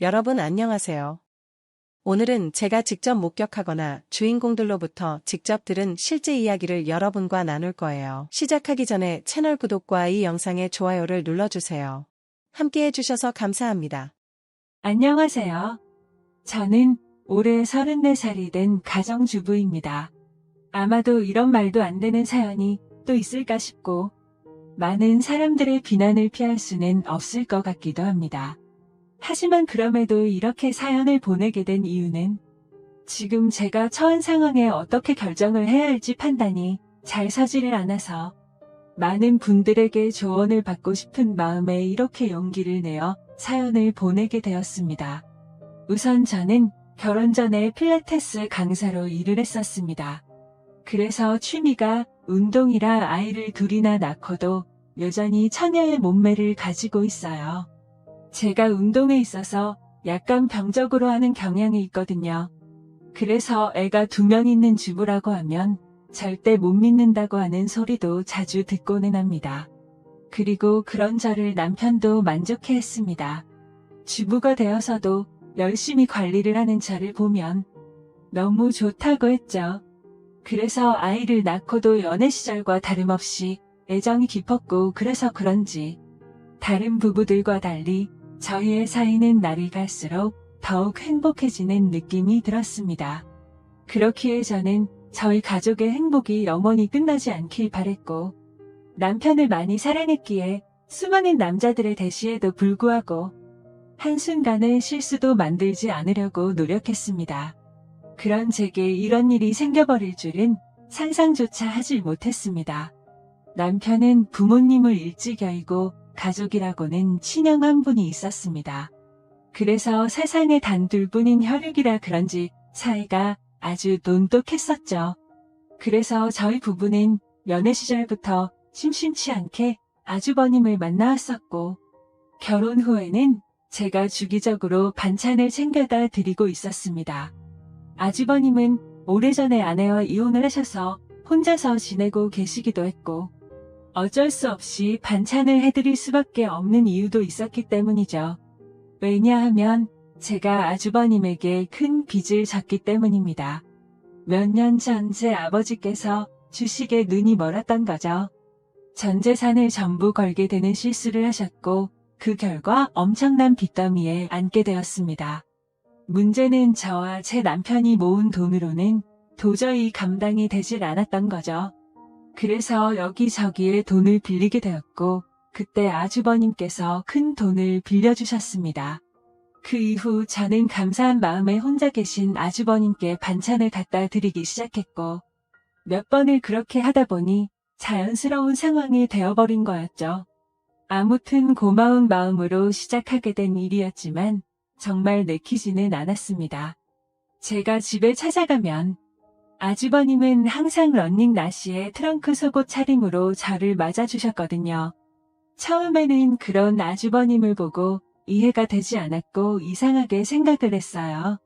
여러분 안녕하세요. 오늘은 제가 직접 목격하거나 주인공들로부터 직접 들은 실제 이야기를 여러분과 나눌 거예요. 시작하기 전에 채널 구독과 이 영상의 좋아요를 눌러주세요. 함께 해주셔서 감사합니다. 안녕하세요. 저는 올해 34살이 된 가정주부입니다. 아마도 이런 말도 안 되는 사연이 또 있을까 싶고 많은 사람들의 비난을 피할 수는 없을 것 같기도 합니다. 하지만 그럼에도 이렇게 사연을 보내게 된 이유는 지금 제가 처한 상황에 어떻게 결정을 해야 할지 판단이 잘 서지를 않아서 많은 분들에게 조언을 받고 싶은 마음에 이렇게 용기를 내어 사연을 보내게 되었습니다. 우선 저는 결혼 전에 필라테스 강사로 일을 했었습니다. 그래서 취미가 운동이라 아이를 둘이나 낳고도 여전히 처녀의 몸매를 가지고 있어요. 제가 운동에 있어서 약간 병적으로 하는 경향이 있거든요. 그래서 애가 2명 있는 주부라고 하면 절대 못 믿는다고 하는 소리도 자주 듣고는 합니다. 그리고 그런 저를 남편도 만족해 했습니다. 주부가 되어서도 열심히 관리를 하는 저를 보면 너무 좋다고 했죠. 그래서 아이를 낳고도 연애 시절과 다름없이 애정이 깊었고 그래서 그런지 다른 부부들과 달리 저희의 사이는 날이 갈수록 더욱 행복해지는 느낌이 들었습니다. 그렇기에 저는 저희 가족의 행복이 영원히 끝나지 않길 바랬고 남편을 많이 사랑했기에 수많은 남자들의 대시에도 불구하고 한순간의 실수도 만들지 않으려고 노력했습니다. 그런 제게 이런 일이 생겨버릴 줄은 상상조차 하지 못했습니다. 남편은 부모님을 일찍 여의고 가족이라고는 친형 한 분이 있었습니다. 그래서 세상에 단 2분인 혈육이라 그런지 사이가 아주 돈독했었죠. 그래서 저희 부부는 연애 시절부터 심심치 않게 아주버님을 만나왔었고 결혼 후에는 제가 주기적으로 반찬을 챙겨다 드리고 있었습니다. 아주버님은 오래전에 아내와 이혼을 하셔서 혼자서 지내고 계시기도 했고 어쩔 수 없이 반찬을 해드릴 수밖에 없는 이유도 있었기 때문이죠. 왜냐하면 제가 아주버님에게 큰 빚을 졌기 때문입니다. 몇 년 전 제 아버지께서 주식에 눈이 멀었던 거죠. 전 재산을 전부 걸게 되는 실수를 하셨고 그 결과 엄청난 빚더미에 앉게 되었습니다. 문제는 저와 제 남편이 모은 돈으로는 도저히 감당이 되질 않았던 거죠. 그래서 여기저기에 돈을 빌리게 되었고 그때 아주버님께서 큰 돈을 빌려주셨습니다. 그 이후 저는 감사한 마음에 혼자 계신 아주버님께 반찬을 갖다 드리기 시작했고 몇 번을 그렇게 하다 보니 자연스러운 상황이 되어버린 거였죠. 아무튼 고마운 마음으로 시작하게 된 일이었지만 정말 내키지는 않았습니다. 제가 집에 찾아가면 아주버님은 항상 러닝 나시에 트렁크 속옷 차림으로 저를 맞아주셨거든요. 처음에는 그런 아주버님을 보고 이해가 되지 않았고 이상하게 생각을 했어요.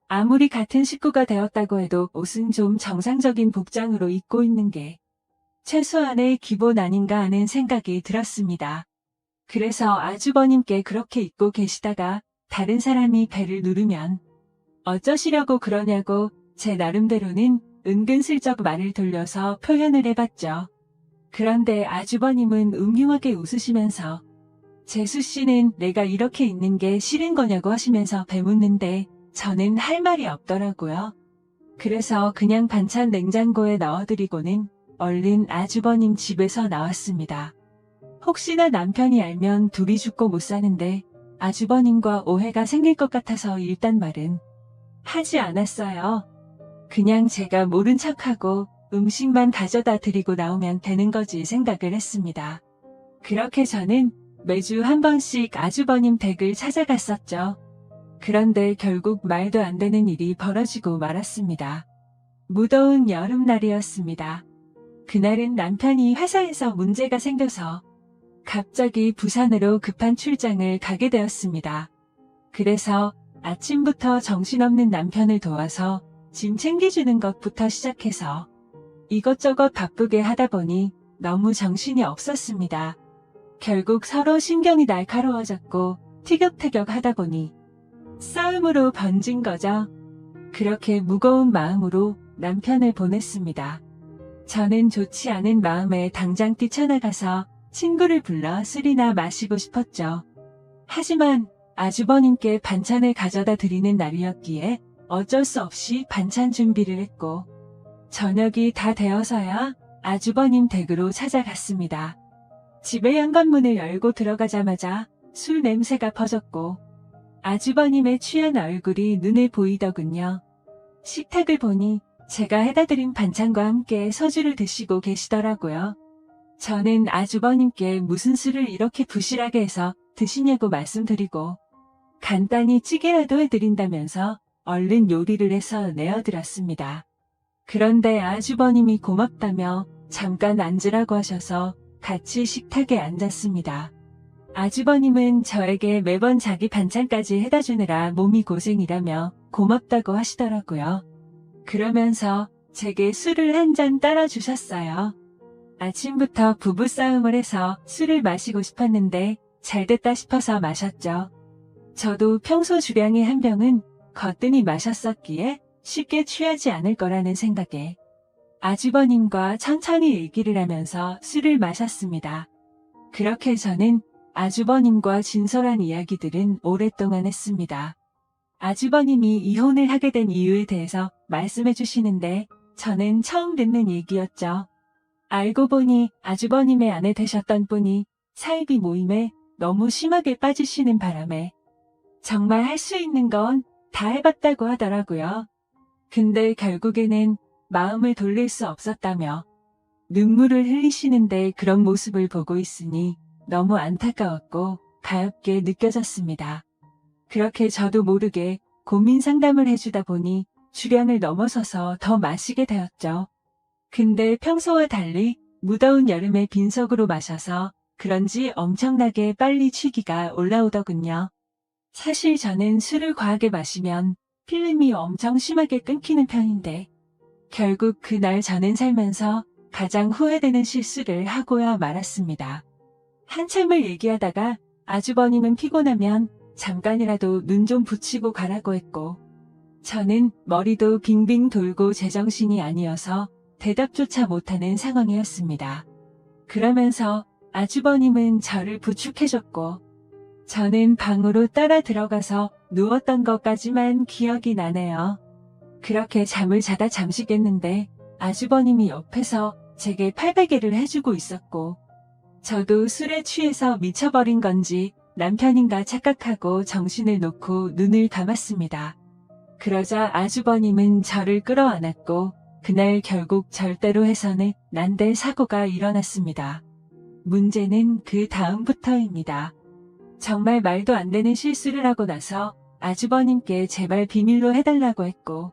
아무리 같은 식구가 되었다고 해도 옷은 좀 정상적인 복장으로 입고 있는 게 최소한의 기본 아닌가 하는 생각이 들었습니다. 그래서 아주버님께 그렇게 입고 계시다가 다른 사람이 배를 누르면 어쩌시려고 그러냐고 제 나름대로는 은근슬쩍 말을 돌려서 표현을 해봤죠. 그런데 아주버님은 음흉하게 웃으시면서 재수씨는 내가 이렇게 있는 게 싫은 거냐고 하시면서 배묻는데 저는 할 말이 없더라고요. 그래서 그냥 반찬 냉장고에 넣어드리고는 얼른 아주버님 집에서 나왔습니다. 혹시나 남편이 알면 둘이 죽고 못 사는데 아주버님과 오해가 생길 것 같아서 일단 말은 하지 않았어요. 그냥 제가 모른 척하고 음식만 가져다 드리고 나오면 되는 거지 생각을 했습니다. 그렇게 저는 매주 한 번씩 아주버님 댁을 찾아갔었죠. 그런데 결국 말도 안 되는 일이 벌어지고 말았습니다. 무더운 여름날이었습니다. 그날은 남편이 회사에서 문제가 생겨서 갑자기 부산으로 급한 출장을 가게 되었습니다. 그래서 아침부터 정신없는 남편을 도와서 짐 챙겨주는 것부터 시작해서 이것저것 바쁘게 하다 보니 너무 정신이 없었습니다. 결국 서로 신경이 날카로워졌고 티격태격 하다 보니 싸움으로 번진 거죠. 그렇게 무거운 마음으로 남편을 보냈습니다. 저는 좋지 않은 마음에 당장 뛰쳐나가서 친구를 불러 술이나 마시고 싶었죠. 하지만 아주버님께 반찬을 가져다 드리는 날이었기에 어쩔 수 없이 반찬 준비를 했고, 저녁이 다 되어서야 아주버님 댁으로 찾아갔습니다. 집의 현관문을 열고 들어가자마자 술 냄새가 퍼졌고 아주버님의 취한 얼굴이 눈에 보이더군요. 식탁을 보니 제가 해다 드린 반찬과 함께 소주를 드시고 계시더라고요. 저는 아주버님께 무슨 술을 이렇게 부실하게 해서 드시냐고 말씀드리고 간단히 찌개라도 해드린다면서 얼른 요리를 해서 내어드렸습니다. 그런데 아주버님이 고맙다며 잠깐 앉으라고 하셔서 같이 식탁에 앉았습니다. 아주버님은 저에게 매번 자기 반찬까지 해다 주느라 몸이 고생이라며 고맙다고 하시더라고요. 그러면서 제게 술을 한 잔 따라 주셨어요. 아침부터 부부싸움을 해서 술을 마시고 싶었는데 잘됐다 싶어서 마셨죠. 저도 평소 주량의 한 병은 거뜬히 마셨었기에 쉽게 취하지 않을 거라는 생각에 아주버님과 천천히 얘기를 하면서 술을 마셨습니다. 그렇게 저는 아주버님과 진솔한 이야기들은 오랫동안 했습니다. 아주버님이 이혼을 하게 된 이유에 대해서 말씀해 주시는데 저는 처음 듣는 얘기였죠. 알고 보니 아주버님의 아내 되셨던 분이 사이비 모임에 너무 심하게 빠지시는 바람에 정말 할 수 있는 건 다 해봤다고 하더라고요. 근데 결국에는 마음을 돌릴 수 없었다며 눈물을 흘리시는데 그런 모습을 보고 있으니 너무 안타까웠고 가엽게 느껴졌습니다. 그렇게 저도 모르게 고민 상담을 해주다 보니 주량을 넘어서서 더 마시게 되었죠. 근데 평소와 달리 무더운 여름에 빈속으로 마셔서 그런지 엄청나게 빨리 취기가 올라오더군요. 사실 저는 술을 과하게 마시면 필름이 엄청 심하게 끊기는 편인데 결국 그날 저는 살면서 가장 후회되는 실수를 하고야 말았습니다. 한참을 얘기하다가 아주버님은 피곤하면 잠깐이라도 눈 좀 붙이고 가라고 했고 저는 머리도 빙빙 돌고 제정신이 아니어서 대답조차 못하는 상황이었습니다. 그러면서 아주버님은 저를 부축해줬고 저는 방으로 따라 들어가서 누웠던 것까지만 기억이 나네요. 그렇게 잠을 자다 잠시 깼는데 아주버님이 옆에서 제게 팔베개를 해주고 있었고 저도 술에 취해서 미쳐버린 건지 남편인가 착각하고 정신을 놓고 눈을 감았습니다. 그러자 아주버님은 저를 끌어안았고 그날 결국 절대로 해서는 안 될 사고가 일어났습니다. 문제는 그 다음부터입니다. 정말 말도 안 되는 실수를 하고 나서 아주버님께 제발 비밀로 해달라고 했고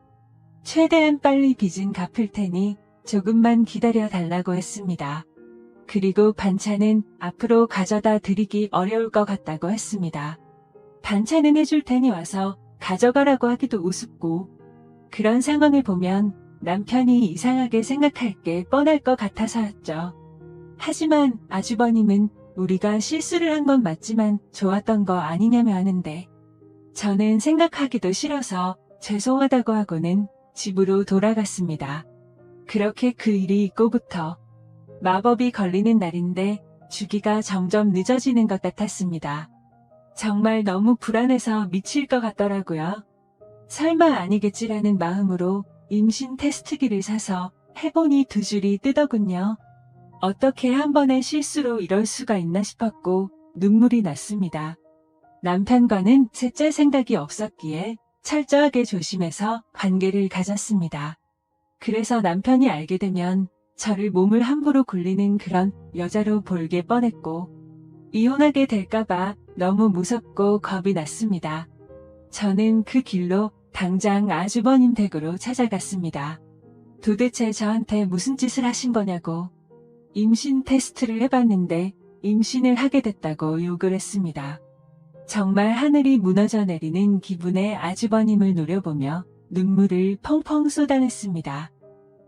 최대한 빨리 빚은 갚을 테니 조금만 기다려 달라고 했습니다. 그리고 반찬은 앞으로 가져다 드리기 어려울 것 같다고 했습니다. 반찬은 해줄 테니 와서 가져가라고 하기도 우습고 그런 상황을 보면 남편이 이상하게 생각할 게 뻔할 것 같아서였죠. 하지만 아주버님은 우리가 실수를 한 건 맞지만 좋았던 거 아니냐며 하는데 저는 생각하기도 싫어서 죄송하다고 하고는 집으로 돌아갔습니다. 그렇게 그 일이 있고부터 마법이 걸리는 날인데 주기가 점점 늦어지는 것 같았습니다. 정말 너무 불안해서 미칠 것 같더라고요. 설마 아니겠지라는 마음으로 임신 테스트기를 사서 해보니 2줄이 뜨더군요. 어떻게 한 번의 실수로 이럴 수가 있나 싶었고 눈물이 났습니다. 남편과는 셋째 생각이 없었기에 철저하게 조심해서 관계를 가졌습니다. 그래서 남편이 알게 되면 저를 몸을 함부로 굴리는 그런 여자로 볼게 뻔했고 이혼하게 될까봐 너무 무섭고 겁이 났습니다. 저는 그 길로 당장 아주버님 댁으로 찾아갔습니다. 도대체 저한테 무슨 짓을 하신 거냐고 임신 테스트를 해봤는데 임신을 하게 됐다고 욕을 했습니다. 정말 하늘이 무너져 내리는 기분에 아주버님을 노려보며 눈물을 펑펑 쏟아냈습니다.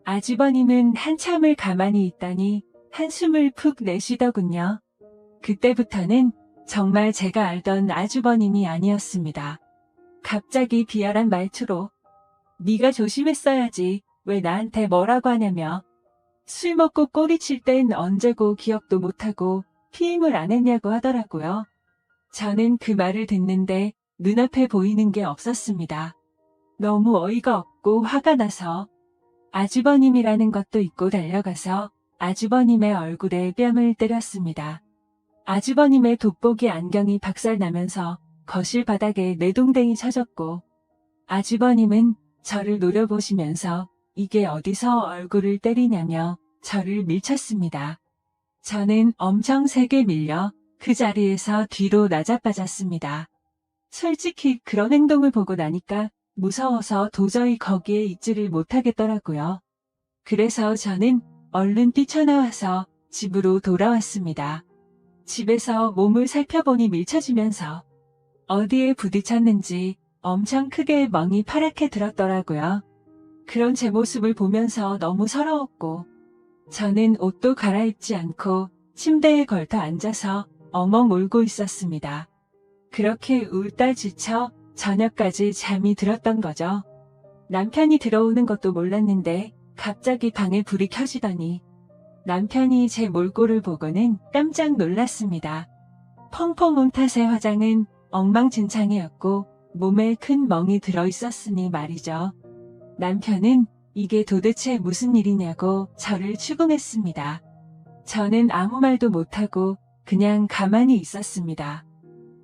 아주버님은 한참을 가만히 있더니 한숨을 푹 내쉬더군요. 그때부터는 정말 제가 알던 아주버님이 아니었습니다. 갑자기 비열한 말투로 네가 조심했어야지 왜 나한테 뭐라고 하냐며 술 먹고 꼬리칠 땐 언제고 기억도 못하고 피임을 안 했냐고 하더라고요. 저는 그 말을 듣는데 눈앞에 보이는 게 없었습니다. 너무 어이가 없고 화가 나서 아주버님이라는 것도 잊고 달려가서 아주버님의 얼굴에 뺨을 때렸습니다. 아주버님의 돋보기 안경이 박살나면서 거실 바닥에 내동댕이 쳐졌고 아주버님은 저를 노려보시면서 이게 어디서 얼굴을 때리냐며 저를 밀쳤습니다. 저는 엄청 세게 밀려 그 자리에서 뒤로 나자빠졌습니다. 솔직히 그런 행동을 보고 나니까 무서워서 도저히 거기에 있지를 못하겠더라고요. 그래서 저는 얼른 뛰쳐나와서 집으로 돌아왔습니다. 집에서 몸을 살펴보니 밀쳐지면서 어디에 부딪혔는지 엄청 크게 멍이 파랗게 들었더라고요. 그런 제 모습을 보면서 너무 서러웠고 저는 옷도 갈아입지 않고 침대에 걸터 앉아서 엉엉 울고 있었습니다. 그렇게 울다 지쳐 저녁까지 잠이 들었던 거죠. 남편이 들어오는 것도 몰랐는데 갑자기 방에 불이 켜지더니 남편이 제 몰골을 보고는 깜짝 놀랐습니다. 펑펑 온 탓에 화장은 엉망진창이었고 몸에 큰 멍이 들어있었으니 말이죠. 남편은 이게 도대체 무슨 일이냐고 저를 추궁했습니다. 저는 아무 말도 못하고 그냥 가만히 있었습니다.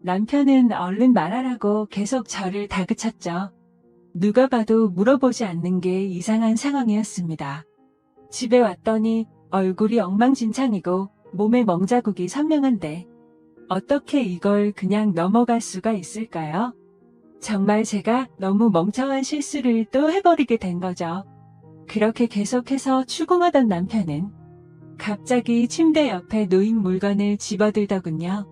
남편은 얼른 말하라고 계속 저를 다그쳤죠. 누가 봐도 물어보지 않는 게 이상한 상황이었습니다. 집에 왔더니 얼굴이 엉망진창이고 몸에 멍자국이 선명한데 어떻게 이걸 그냥 넘어갈 수가 있을까요? 정말 제가 너무 멍청한 실수를 또 해버리게 된 거죠. 그렇게 계속해서 추궁하던 남편은 갑자기 침대 옆에 놓인 물건을 집어들더군요.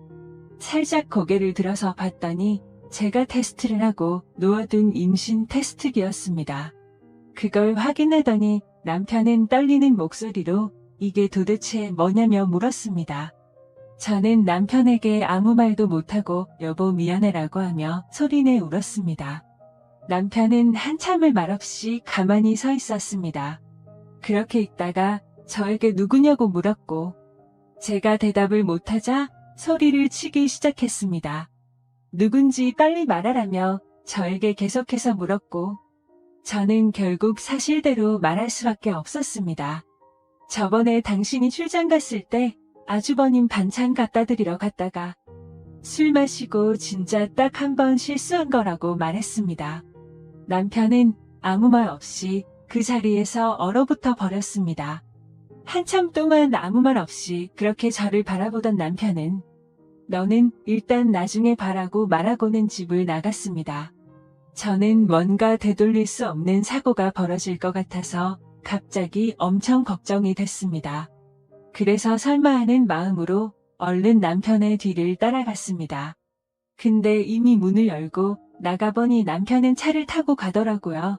살짝 고개를 들어서 봤더니 제가 테스트를 하고 놓아둔 임신 테스트기였습니다. 그걸 확인하더니 남편은 떨리는 목소리로 이게 도대체 뭐냐며 물었습니다. 저는 남편에게 아무 말도 못하고 여보 미안해라고 하며 소리내 울었습니다. 남편은 한참을 말없이 가만히 서 있었습니다. 그렇게 있다가 저에게 누구냐고 물었고 제가 대답을 못하자 소리를 치기 시작했습니다. 누군지 빨리 말하라며 저에게 계속해서 물었고 저는 결국 사실대로 말할 수밖에 없었습니다. 저번에 당신이 출장 갔을 때 아주버님 반찬 갖다 드리러 갔다가 술 마시고 진짜 딱 한 번 실수한 거라고 말했습니다. 남편은 아무 말 없이 그 자리에서 얼어붙어 버렸습니다. 한참 동안 아무 말 없이 그렇게 저를 바라보던 남편은 너는 일단 나중에 봐라고 말하고는 집을 나갔습니다. 저는 뭔가 되돌릴 수 없는 사고가 벌어질 것 같아서 갑자기 엄청 걱정이 됐습니다. 그래서 설마 하는 마음으로 얼른 남편의 뒤를 따라갔습니다. 근데 이미 문을 열고 나가보니 남편은 차를 타고 가더라고요.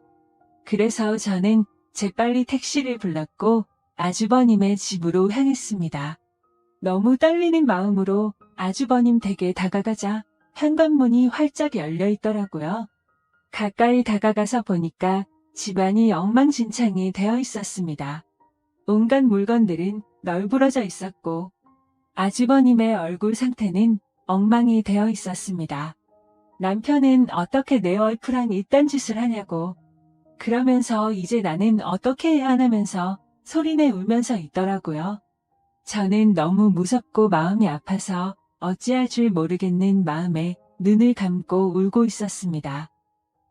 그래서 저는 재빨리 택시를 불렀고 아주버님의 집으로 향했습니다. 너무 떨리는 마음으로 아주버님 댁에 다가가자 현관문이 활짝 열려 있더라고요. 가까이 다가가서 보니까 집안이 엉망진창이 되어 있었습니다. 온갖 물건들은 널브러져 있었고 아주버님의 얼굴 상태는 엉망이 되어 있었습니다. 남편은 어떻게 내 와이프랑 이딴 짓을 하냐고 그러면서 이제 나는 어떻게 해야 하냐면서 소리내 울면서 있더라고요. 저는 너무 무섭고 마음이 아파서 어찌할 줄 모르겠는 마음에 눈을 감고 울고 있었습니다.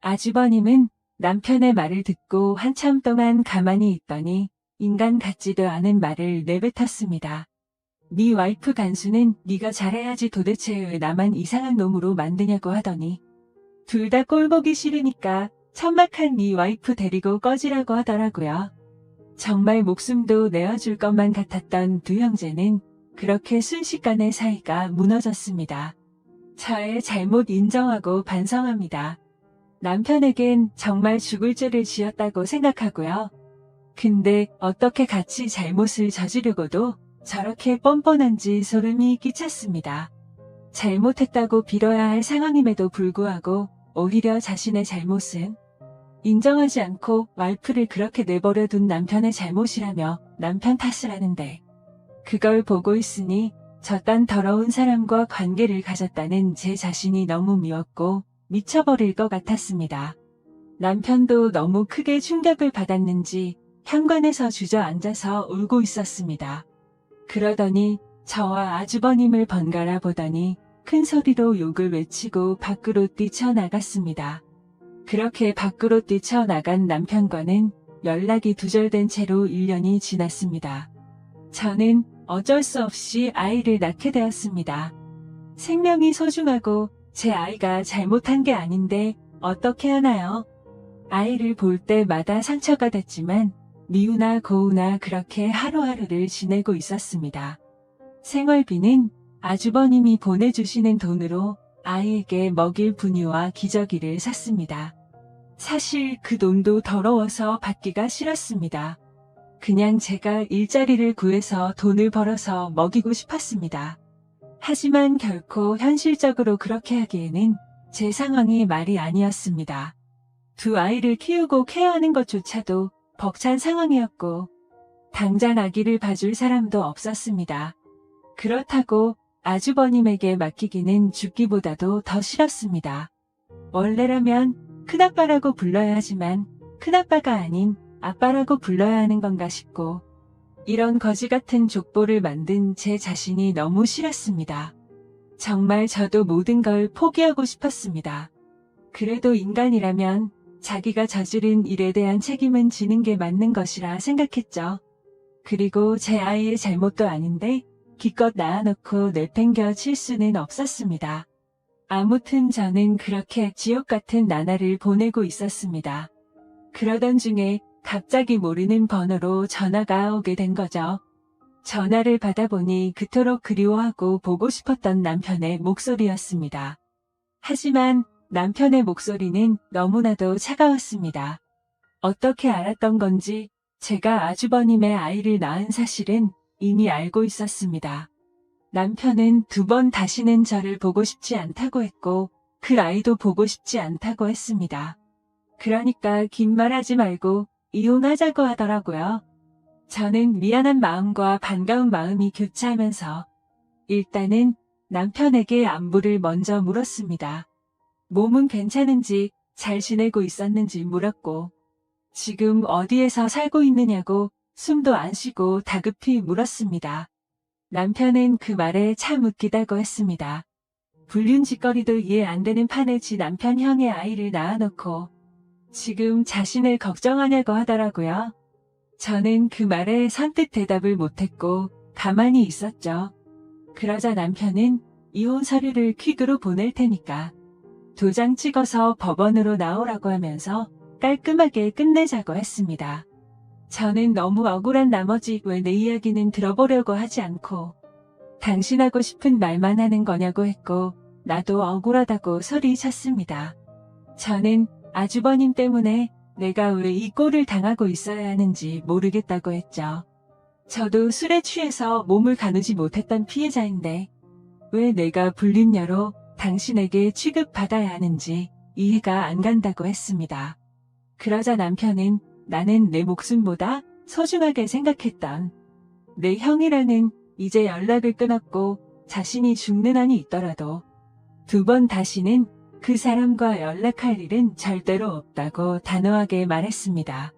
아주버님은 남편의 말을 듣고 한참 동안 가만히 있더니 인간 같지도 않은 말을 내뱉었습니다. 네 와이프 간수는 네가 잘해야지 도대체 왜 나만 이상한 놈으로 만드냐고 하더니 둘 다 꼴보기 싫으니까 천박한 네 와이프 데리고 꺼지라고 하더라고요. 정말 목숨도 내어줄 것만 같았던 두 형제는 그렇게 순식간에 사이가 무너졌습니다. 저의 잘못 인정하고 반성합니다. 남편에겐 정말 죽을 죄를 지었다고 생각하고요. 근데 어떻게 같이 잘못을 저지르고도 저렇게 뻔뻔한지 소름이 끼쳤습니다. 잘못했다고 빌어야 할 상황임에도 불구하고 오히려 자신의 잘못은 인정하지 않고 와이프를 그렇게 내버려 둔 남편의 잘못이라며 남편 탓을 하는데, 그걸 보고 있으니 저딴 더러운 사람과 관계를 가졌다는 제 자신이 너무 미웠고 미쳐버릴 것 같았습니다. 남편도 너무 크게 충격을 받았는지 현관에서 주저앉아서 울고 있었습니다. 그러더니 저와 아주버님을 번갈아 보더니 큰 소리로 욕을 외치고 밖으로 뛰쳐나갔습니다. 그렇게 밖으로 뛰쳐나간 남편과는 연락이 두절된 채로 1년이 지났습니다. 저는 어쩔 수 없이 아이를 낳게 되었습니다. 생명이 소중하고 제 아이가 잘못한 게 아닌데 어떻게 하나요? 아이를 볼 때마다 상처가 됐지만 미우나 고우나 그렇게 하루하루를 지내고 있었습니다. 생활비는 아주버님이 보내주시는 돈으로 아이에게 먹일 분유와 기저귀를 샀습니다. 사실 그 돈도 더러워서 받기가 싫었습니다. 그냥 제가 일자리를 구해서 돈을 벌어서 먹이고 싶었습니다. 하지만 결코 현실적으로 그렇게 하기에는 제 상황이 말이 아니었습니다. 두 아이를 키우고 케어하는 것조차도 벅찬 상황이었고 당장 아기를 봐줄 사람도 없었습니다. 그렇다고 아주버님에게 맡기기는 죽기보다도 더 싫었습니다. 원래라면 큰아빠라고 불러야 하지만 큰아빠가 아닌 아빠라고 불러야 하는 건가 싶고 이런 거지 같은 족보를 만든 제 자신이 너무 싫었습니다. 정말 저도 모든 걸 포기하고 싶었습니다. 그래도 인간이라면 자기가 저지른 일에 대한 책임은 지는 게 맞는 것이라 생각했죠. 그리고 제 아이의 잘못도 아닌데 기껏 낳아놓고 내팽겨 칠 수는 없었습니다. 아무튼 저는 그렇게 지옥 같은 나날을 보내고 있었습니다. 그러던 중에 갑자기 모르는 번호로 전화가 오게 된 거죠. 전화를 받아보니 그토록 그리워하고 보고 싶었던 남편의 목소리였습니다. 하지만 남편의 목소리는 너무나도 차가웠습니다. 어떻게 알았던 건지 제가 아주버님의 아이를 낳은 사실은 이미 알고 있었습니다. 남편은 2번 다시는 저를 보고 싶지 않다고 했고 그 아이도 보고 싶지 않다고 했습니다. 그러니까 긴 말하지 말고 이혼하자고 하더라고요. 저는 미안한 마음과 반가운 마음이 교차하면서 일단은 남편에게 안부를 먼저 물었습니다. 몸은 괜찮은지 잘 지내고 있었는지 물었고 지금 어디에서 살고 있느냐고 숨도 안 쉬고 다급히 물었습니다. 남편은 그 말에 참 웃기다고 했습니다. 불륜짓거리도 이해 안 되는 판에 지 남편 형의 아이를 낳아놓고 지금 자신을 걱정하냐고 하더라고요. 저는 그 말에 선뜻 대답을 못했고 가만히 있었죠. 그러자 남편은 이혼 서류를 퀵으로 보낼 테니까 도장 찍어서 법원으로 나오라고 하면서 깔끔하게 끝내자고 했습니다. 저는 너무 억울한 나머지 왜 내 이야기는 들어보려고 하지 않고 당신하고 싶은 말만 하는 거냐고 했고 나도 억울하다고 소리쳤습니다. 저는 아주버님 때문에 내가 왜 이 꼴을 당하고 있어야 하는지 모르겠다고 했죠. 저도 술에 취해서 몸을 가누지 못했던 피해자인데 왜 내가 불륜녀로 당신에게 취급받아야 하는지 이해가 안 간다고 했습니다. 그러자 남편은 나는 내 목숨보다 소중하게 생각했던 내 형이랑은 이제 연락을 끊었고 자신이 죽는 한이 있더라도 2번 다시는 그 사람과 연락할 일은 절대로 없다고 단호하게 말했습니다.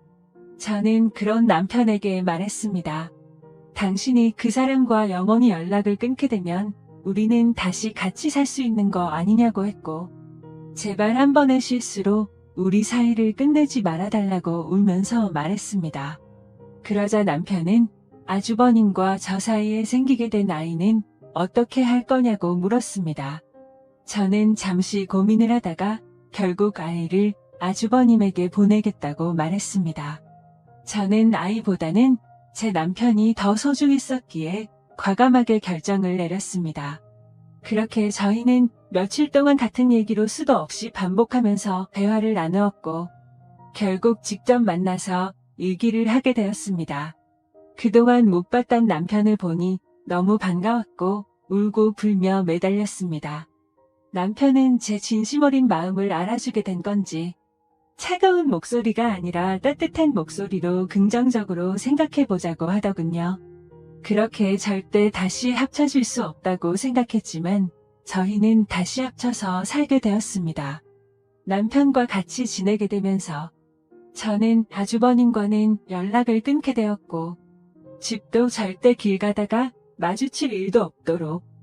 저는 그런 남편에게 말했습니다. 당신이 그 사람과 영원히 연락을 끊게 되면 우리는 다시 같이 살 수 있는 거 아니냐고 했고 제발 한 번의 실수로 우리 사이를 끝내지 말아달라고 울면서 말했습니다. 그러자 남편은 아주버님과 저 사이에 생기게 된 아이는 어떻게 할 거냐고 물었습니다. 저는 잠시 고민을 하다가 결국 아이를 아주버님에게 보내겠다고 말했습니다. 저는 아이보다는 제 남편이 더 소중했었기에 과감하게 결정을 내렸습니다. 그렇게 저희는 며칠 동안 같은 얘기로 수도 없이 반복하면서 대화를 나누었고 결국 직접 만나서 일기를 하게 되었습니다. 그동안 못 봤던 남편을 보니 너무 반가웠고 울고 불며 매달렸습니다. 남편은 제 진심 어린 마음을 알아주게 된 건지 차가운 목소리가 아니라 따뜻한 목소리로 긍정적으로 생각해보자고 하더군요. 그렇게 절대 다시 합쳐질 수 없다고 생각했지만 저희는 다시 합쳐서 살게 되었습니다. 남편과 같이 지내게 되면서 저는 아주버님과는 연락을 끊게 되었고 집도 절대 길 가다가 마주칠 일도 없도록